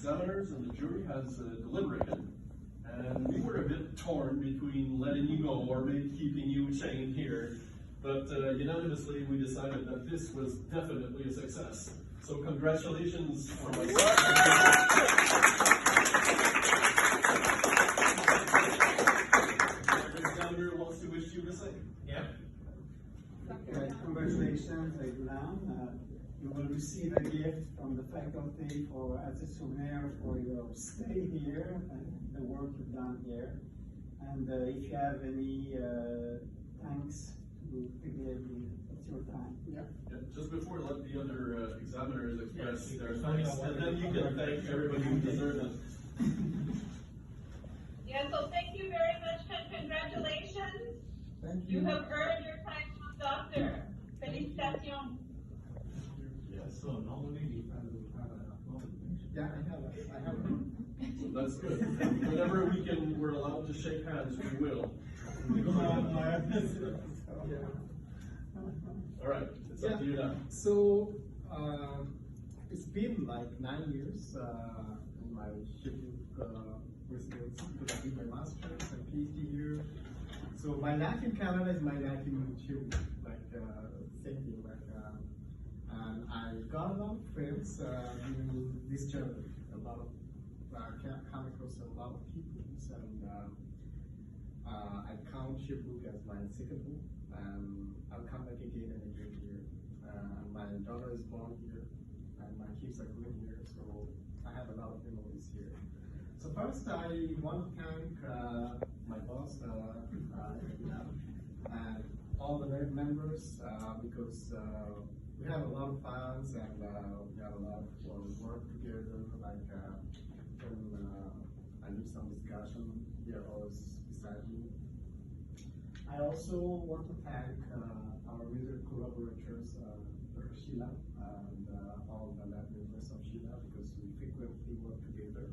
examiners and the jury has deliberated, and we were a bit torn between letting you go or maybe keeping you chained here, but unanimously we decided that this was definitely a success. So congratulations for myself. The examiner wants to wish you the same. Yeah. Congratulations, Glenn. You will receive a gift from the faculty as a souvenir for your stay here and the work you've done here. And if you have any thanks to give, it's your time. Yeah. Just before, let the other examiners express their thanks, and then you can thank everybody who deserves it. Yeah, so thank you very much and congratulations. Thank you. You have earned your title of doctor. Felicitations. So normally we have an applause. Yeah, I have So that's good. And whenever we're allowed to shake hands, we will. All right, it's up to you now. So it's been like 9 years in my residency because I did my master's and PhD here. So my life in Canada is my life in Chile, like same thing. And I got a lot of friends during this journey. A lot of come across a lot of people, and I count your book as my second book. I'll come back again and again here. My daughter is born here, and my kids are growing here, so I have a lot of memories here. So first, I want to thank my boss and all the members because we have a lot of fans and we have a lot of work together. Like when I need some discussion, they are always beside me. I also want to thank our major collaborators, Dr. Sheila, and all the lab members of Sheila, because we frequently work together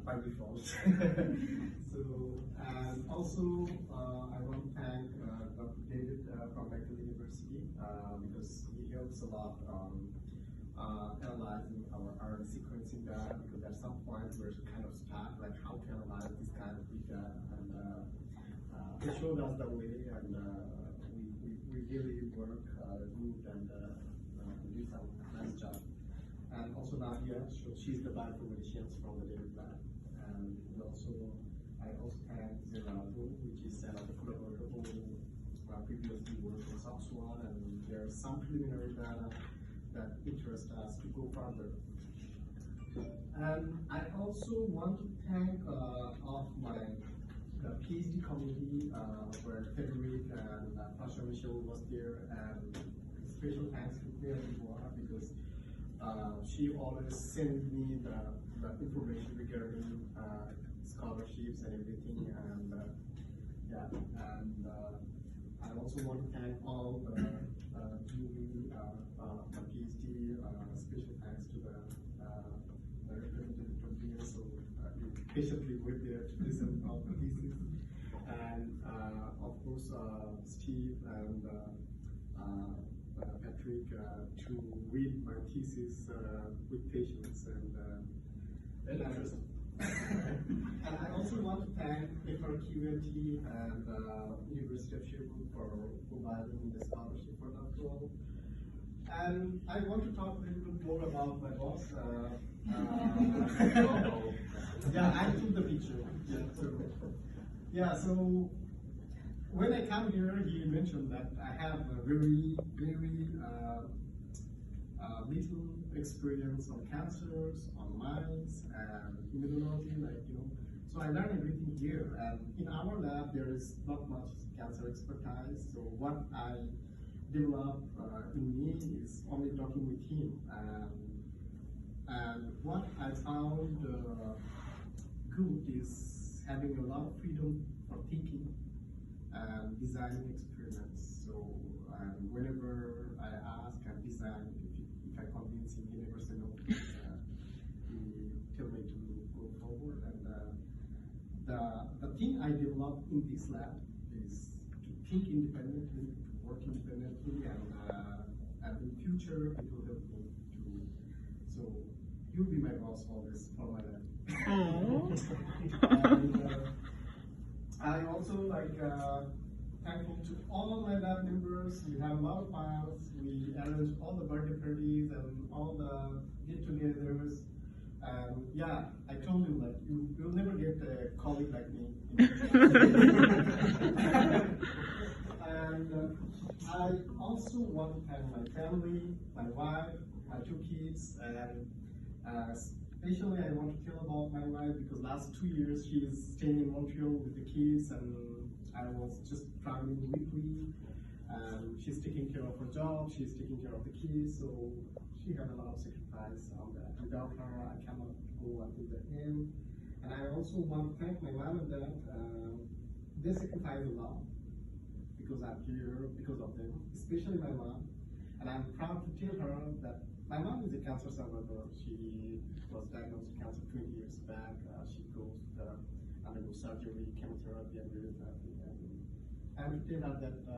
by default. So, and also I want to thank Dr. David from Beckley University because he helps a lot on analyzing our RNA sequencing data, because at some point we're kind of stuck, like how to analyze this kind of big data, and they showed us the way, and we really work good and do some nice job. And also Nadia, so she's the bioinformaticians from the David lab. And I also thank Zerato, which is the collaborator who previously worked in SOX1, and there's some preliminary data that interest us to go further. And I also want to thank of my PhD committee where Frederick and Pastor Michelle was there, and special thanks to Claire Dubois because she always sent me the information regarding scholarships and everything, and I also want to thank all the jury, my PhD, special thanks to the representative from here, so you patiently wait there to listen all the thesis, and of course Steve and Patrick to read my thesis with patience and interest. And I also want to thank FRQNT and University of Sherbrooke for providing the scholarship for that role. And I want to talk a little bit more about my boss. Yeah, I took the picture. So when I come here, he mentioned that I have a very little experience on cancers, on mice, and immunology, So I learned everything here. And in our lab, there is not much cancer expertise. So what I develop in me is only talking with him. And what I found good is having a lot of freedom for thinking and designing experiments. So whenever I ask and design, if I convince him, he never say no. He tell me to go forward. And the thing I developed in this lab is to think independently, to work independently, and in future it will help me to. So you'll be my boss for this, for my life. Aww. And I also thankful to all my lab members. We have a lot of files. We arrange all the birthday parties and all the get-togethers. Yeah, I told you you'll never get a colleague like me. And I also want to thank my family, my wife, my 2 kids, and especially I want to tell about my wife because last 2 years she is staying in Montreal with the kids, and I was just traveling weekly. She's taking care of her job, she's taking care of the kids, so she had a lot of sacrifice on that. Without her, I cannot go until the end. And I also want to thank my mom and dad. They sacrifice a lot because I'm here, because of them, especially my mom. And I'm proud to tell her that my mom is a cancer survivor. She was diagnosed with cancer 20 years back. She goes undergo surgery, chemotherapy, and radiotherapy. And I will tell her that